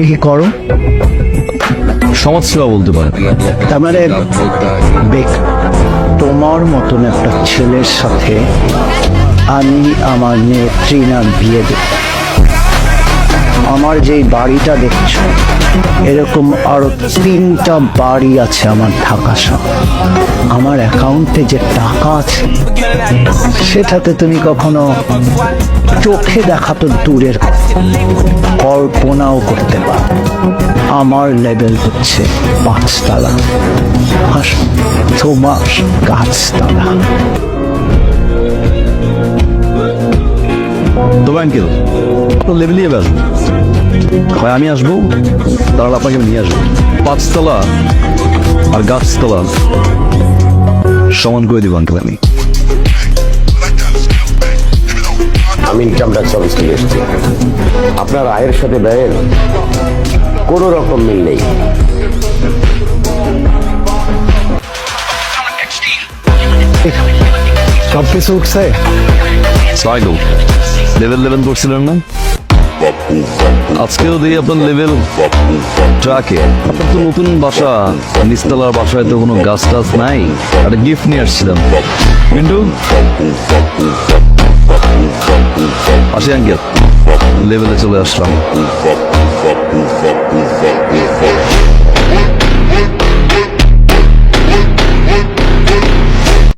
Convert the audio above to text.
কি করো? সমাজসেবা বলতে পারে। তার মানে তোমার মতন একটা ছেলের সাথে আমি আমার মেয়ে ট্রিনার বিয়ে দেব। আমার যেই বাড়িটা দেখছো এরকম আরো 3টা বাড়ি আছে আমার ঢাকা শহর। আমার অ্যাকাউন্টে যে টাকা আছে সেটাতে তুমি কখনো চোখে দেখা তো দূরের কল্পনাও করতে পারো। আমার লেভেল হচ্ছে 5 তলা আর তোমার গাছতলা। তবে আঙ্কেল লেভেলিয়ে আসবো, হয় আমি আসবো তাহলে আপনাকে আমি নিয়ে আসবো। 5 তলা আর গাছতলা সমান করে দিব আঙ্কেল। আমি ইনকাম ট্যাক্স অফিস থেকে এসেছি। আপনার আয়ের সাথে ব্যয়ের কোনো রকম মিল নেই। সব কিছু উঠছে। সাইকেল লেভেল করছিলেন না? আজকেও দিই আপনার লেভেল ট্রাকে। আপনার তো নতুন বাসা, নিচতলার বাসায় তো কোনো গাছ টাছ নাই। একটা গিফট নিয়ে আসছিলাম। মিন্টু আসি আঙ্কেল, লেভেলে চলে আসলাম।